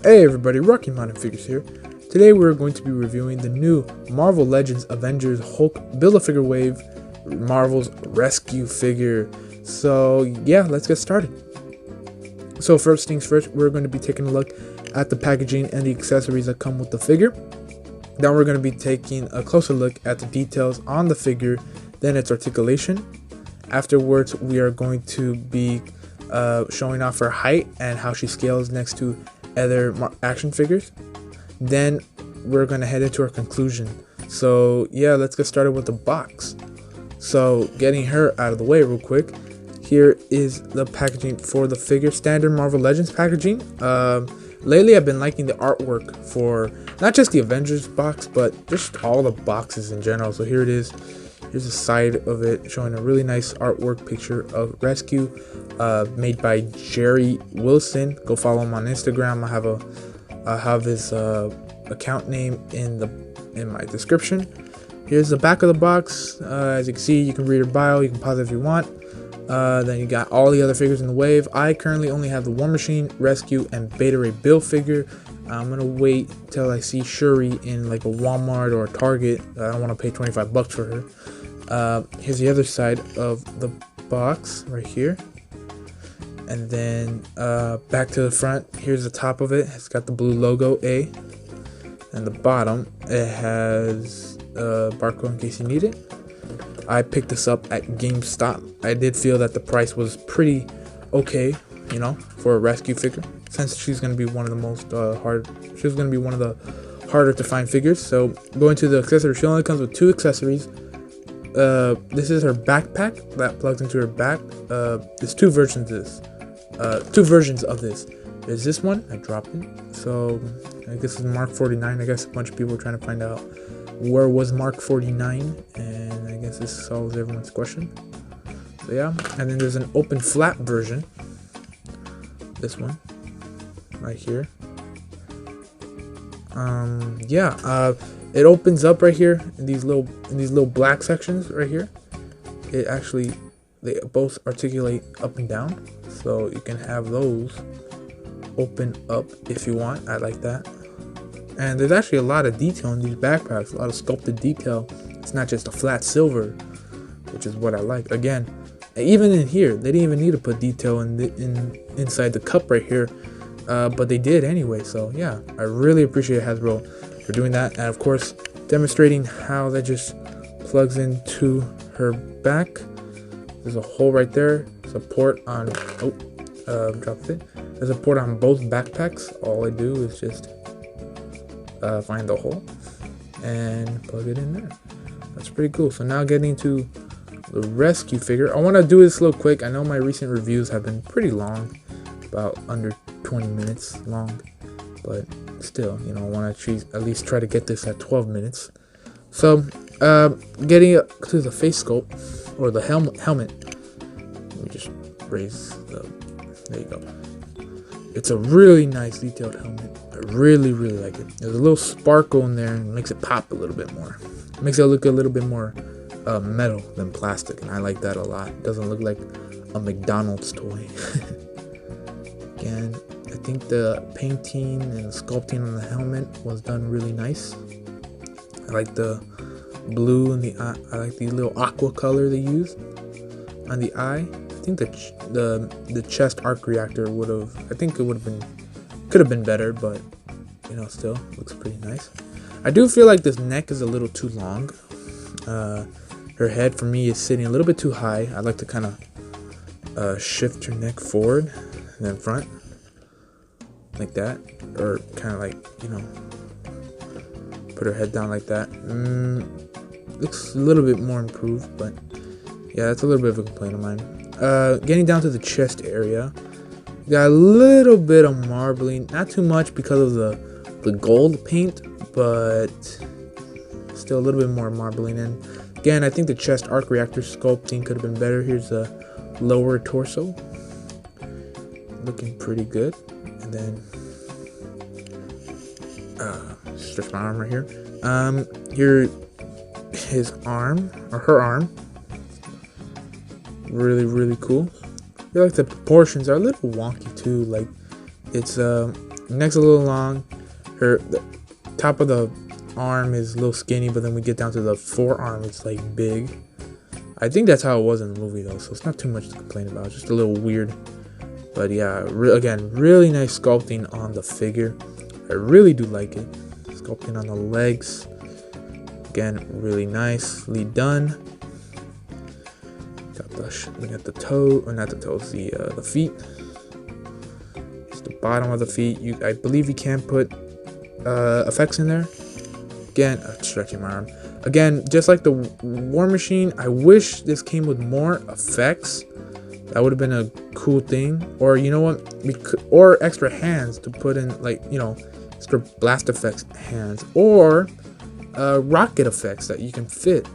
Hey everybody, Rocky Mountain Figures here. Today we're going to be reviewing the new Marvel Legends Avengers Hulk Build-A-Figure Wave Marvel's Rescue Figure. So yeah, let's get started. So first things first, we're going to be taking a look at the packaging and the accessories that come with the figure. Then we're going to be taking a closer look at the details on the figure, then its articulation. Afterwards, we are going to be showing off her height and how she scales next to other action figures. Then we're going to head into our conclusion. So yeah, let's get started with the box. So getting her out of the way real quick, here is the packaging for the figure, standard Marvel Legends packaging. Lately I've been liking the artwork for not just the Avengers box, but just all the boxes in general. So here it is. Here's the side of it showing a really nice artwork picture of Rescue, made by Jerry Wilson. Go follow him on Instagram. I have his account name in my description. Here's the back of the box. As you can see, you can read her bio. You can pause it if you want. Then you got all the other figures in the wave. I currently only have the War Machine, Rescue, and Beta Ray Bill figure. I'm gonna wait till I see Shuri in like a Walmart or a Target. I don't want to pay 25 bucks for her. Here's the other side of the box right here, and then back to the front. Here's the top of it. It's got the blue logo A, and the bottom it has barcode in case you need it. I picked this up at GameStop. I did feel that the price was pretty okay, you know, for a Rescue figure, since she's gonna be one of the most she's gonna be one of the harder to find figures. So going to the accessory, she only comes with 2 accessories. This is her backpack that plugs into her back. There's 2 versions of this. 2 versions of this. There's this one. I dropped it. So I guess it's Mark 49. I guess a bunch of people were trying to find out where was Mark 49, and I guess this solves everyone's question. So yeah, and then there's an open flap version. This one, right here. It opens up right here in these little black sections right here. It actually, they both articulate up and down, so you can have those open up if you want. I like that. And there's actually a lot of detail in these backpacks, a lot of sculpted detail. It's not just a flat silver, which is what I like. Again, even in here, they didn't even need to put detail inside the cup right here, but they did anyway. So yeah, I really appreciate Hasbro for doing that, and of course demonstrating how that just plugs into her back. There's a hole right there. There's a port on dropped it. There's a port on both backpacks. All I do is just find the hole and plug it in there. That's pretty cool. So now getting to the Rescue figure, I want to do this real quick. I know my recent reviews have been pretty long, about under 20 minutes long, but still, you know, I want to at least try to get this at 12 minutes. So getting to the face sculpt, or the helmet. Let me just raise there you go. It's a really nice detailed helmet. I really like it. There's a little sparkle in there and makes it pop a little bit more. It makes it look a little bit more metal than plastic, and I like that a lot. It doesn't look like a McDonald's toy. Again, I think the painting and the sculpting on the helmet was done really nice. I like the blue and I like the little aqua color they used on the eye. I think the chest arc reactor would have, I think it would have been, could have been better, but you know, still looks pretty nice. I do feel like this neck is a little too long. Her head for me is sitting a little bit too high. I'd like to kind of shift her neck forward and then front like that, or kind of like, you know, put her head down like that. Looks a little bit more improved, but yeah, that's a little bit of a complaint of mine. Getting down to the chest area, got a little bit of marbling, not too much because of the gold paint, but still a little bit more marbling in. Again, I think the chest arc reactor sculpting could have been better. Here's the lower torso, looking pretty good. And then stretch my arm right here. Here his arm, or her arm. Really cool. I feel like the proportions are a little wonky too. Like it's neck's a little long. The top of the arm is a little skinny, but then we get down to the forearm, it's like big. I think that's how it was in the movie though, so it's not too much to complain about. It's just a little weird. But yeah, again, really nice sculpting on the figure. I really do like it. Sculpting on the legs. Again, really nicely done. Got looking at the toe, or not the toes, the feet. It's the bottom of the feet. I believe you can put effects in there. Again, stretching my arm. Again, just like the War Machine, I wish this came with more effects. That would have been a cool thing. Or you know what? Or extra hands to put in, like, you know, extra blast effects hands. Or rocket effects that you can fit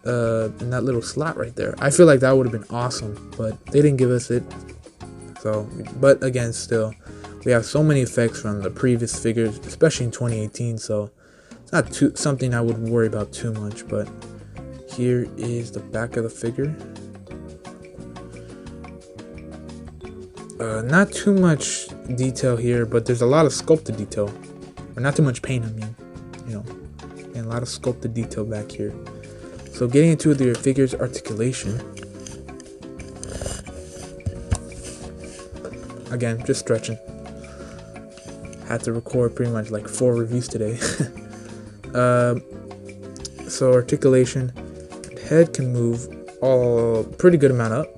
in that little slot right there. I feel like that would have been awesome, but they didn't give us it. So, but again, still, we have so many effects from the previous figures, especially in 2018. So it's not something I would worry about too much. But here is the back of the figure. Not too much detail here, but there's a lot of sculpted detail, or not too much paint. I mean, you know, and a lot of sculpted detail back here. So getting into the figure's articulation. Again, just stretching. Had to record pretty much like 4 reviews today. So articulation, head can move pretty good amount up,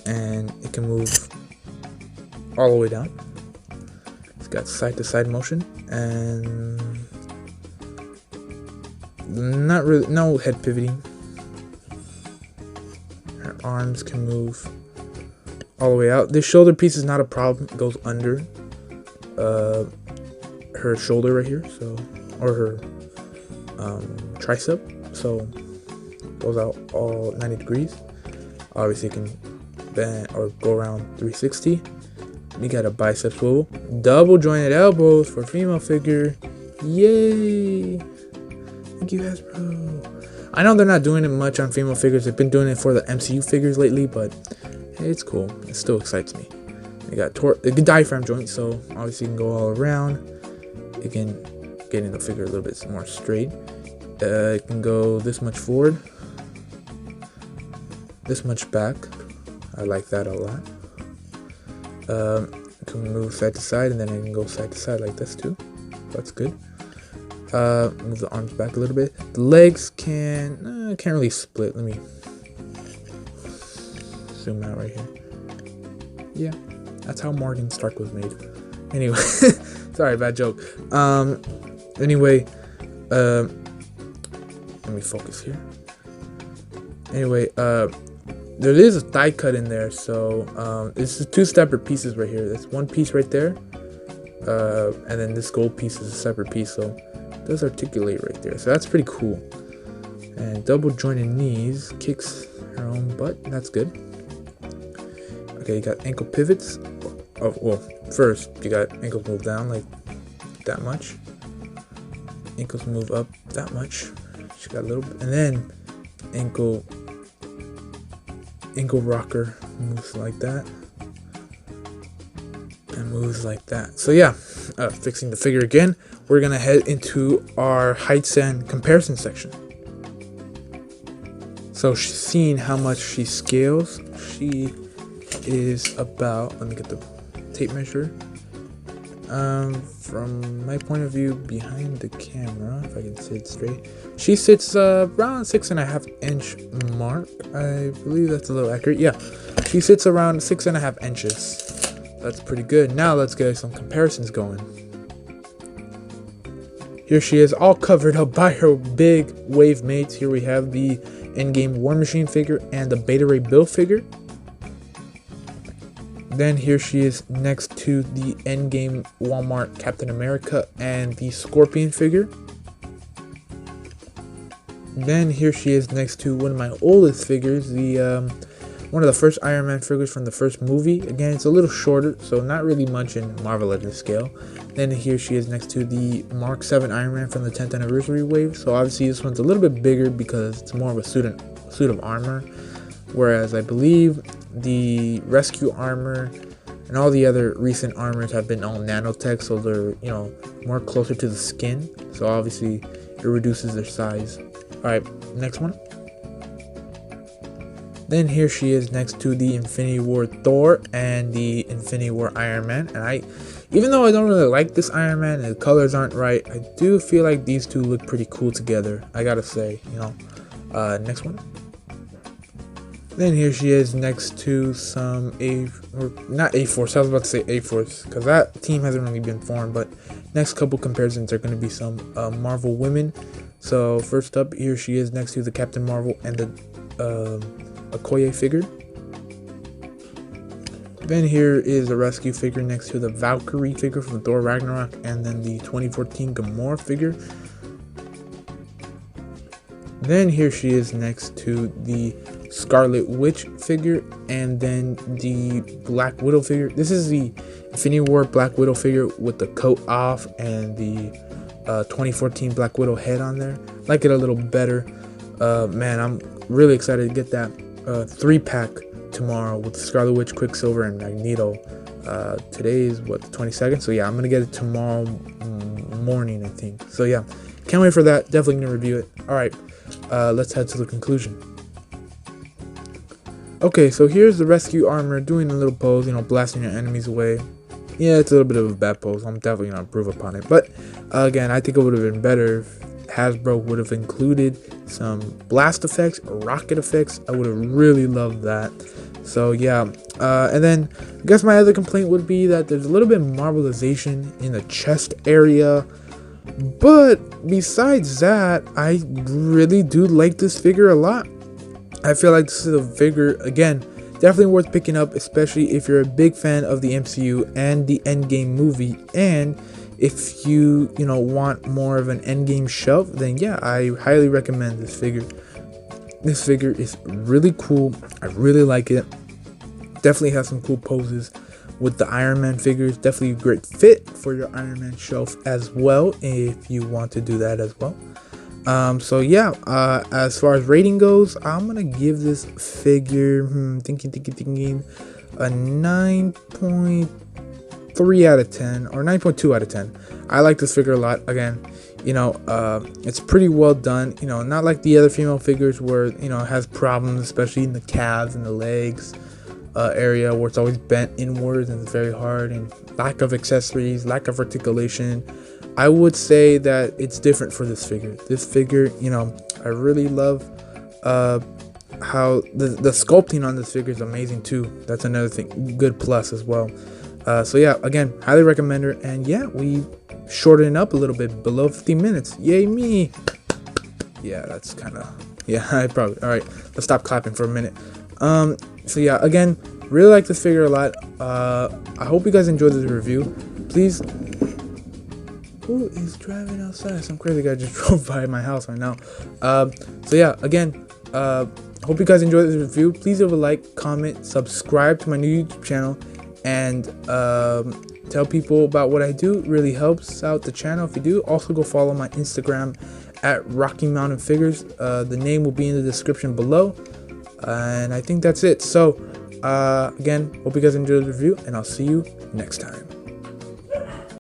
and it can move all the way down. It's got side to side motion, and not really, no head pivoting. Her arms can move all the way out. This shoulder piece is not a problem. It goes under her shoulder right here, so, or her tricep, so goes out all 90 degrees. Obviously, you can bend or go around 360. We got a bicep swivel, double jointed elbows for female figure. Yay! Thank you, Hasbro. I know they're not doing it much on female figures. They've been doing it for the MCU figures lately, but hey, it's cool. It still excites me. They got a good diaphragm joint, so obviously you can go all around. Again, getting the figure a little bit more straight. It can go this much forward, this much back. I like that a lot. It can move side to side, and then it can go side to side like this too. That's good. Move the arms back a little bit. The legs can't really split. Let me zoom out right here. Yeah, that's how Morgan Stark was made. Anyway, sorry, bad joke. Anyway, let me focus here. Anyway, there is a thigh cut in there, so it's 2 separate pieces right here. That's one piece right there, and then this gold piece is a separate piece, so it does articulate right there. So that's pretty cool. And double jointed knees, kicks her own butt. That's good. Okay, you got ankle pivots. Oh, well, first you got ankles move down like that much. Ankles move up that much. She got a little bit, and then ankle rocker moves like that and moves like that. So yeah, fixing the figure again, we're gonna head into our heights and comparison section. So seeing how much she scales, she is about, let me get the tape measure. From my point of view behind the camera, if I can sit straight, she sits around 6.5 inch mark. I believe that's a little accurate. Yeah, she sits around 6.5 inches. That's pretty good. Now let's get some comparisons going. Here she is, all covered up by her big wave mates. Here we have the Endgame War Machine figure and the Beta Ray Bill figure. Then here she is next to the Endgame Walmart Captain America and the Scorpion figure. Then here she is next to one of my oldest figures, the one of the first Iron Man figures from the first movie. Again, it's a little shorter, so not really much in Marvel Legends scale. Then here she is next to the Mark 7 Iron Man from the 10th anniversary wave. So obviously this one's a little bit bigger because it's more of a suit of armor. Whereas I believe the rescue armor and all the other recent armors have been all nanotech, so they're, you know, more closer to the skin, so obviously it reduces their size. All right, next one. Then here she is next to the Infinity War Thor and the Infinity War Iron Man. And even though I don't really like this Iron Man and the colors aren't right, I do feel like these two look pretty cool together, I gotta say, you know. Next one. Then here she is next to some not A-Force, I was about to say A-Force, because that team hasn't really been formed, but next couple comparisons are going to be some Marvel women. So first up, here she is next to the Captain Marvel and the Okoye figure. Then here is a rescue figure next to the Valkyrie figure from Thor Ragnarok, and then the 2014 Gamora figure. Then here she is next to the Scarlet Witch figure, and then the Black Widow figure. This is the Infinity War Black Widow figure with the coat off and the 2014 Black Widow head on there. Like it a little better. Man, I'm really excited to get that 3-pack tomorrow with Scarlet Witch, Quicksilver, and Magneto. Today is what, the 22nd, so yeah, I'm gonna get it tomorrow morning, I think. So yeah, can't wait for that. Definitely gonna review it. All right, let's head to the conclusion. Okay, so here's the rescue armor doing a little pose, you know, blasting your enemies away. Yeah, it's a little bit of a bad pose. I'm definitely gonna improve upon it, but again, I think it would have been better if Hasbro would have included some blast effects or rocket effects. I would have really loved that. So yeah, and then I guess my other complaint would be that there's a little bit of marbleization in the chest area, but besides that, I really do like this figure a lot. I feel like this is a figure, again, definitely worth picking up, especially if you're a big fan of the MCU and the Endgame movie, and if you know, want more of an Endgame shelf, then yeah, I highly recommend this figure. This figure is really cool. I really like it. Definitely has some cool poses with the Iron Man figures. Definitely a great fit for your Iron Man shelf as well, if you want to do that as well. So yeah, as far as rating goes, I'm gonna give this figure thinking a 9.3 out of 10 or 9.2 out of 10. I like this figure a lot. Again, you know, it's pretty well done, you know, not like the other female figures where, you know, it has problems, especially in the calves and the legs area, where it's always bent inwards and it's very hard, and lack of accessories, lack of articulation. I would say that it's different for this figure. This figure, you know, I really love how the sculpting on this figure is amazing too. That's another thing, good plus as well. So yeah, again, highly recommend her. And yeah, we shortened up a little bit, below 15 minutes. Yay me! Yeah, that's kind of, yeah, I probably, all right, let's stop clapping for a minute. So yeah, again, really like this figure a lot. I hope you guys enjoyed this review. Please. Who is driving outside? Some crazy guy just drove by my house right now. So yeah, again, hope you guys enjoyed this review. Please leave a like, comment, subscribe to my new YouTube channel, and tell people about what I do. It really helps out the channel if you do. Also, go follow my Instagram at Rocky Mountain Figures. The name will be in the description below. And I think that's it. So again, hope you guys enjoyed the review, and I'll see you next time.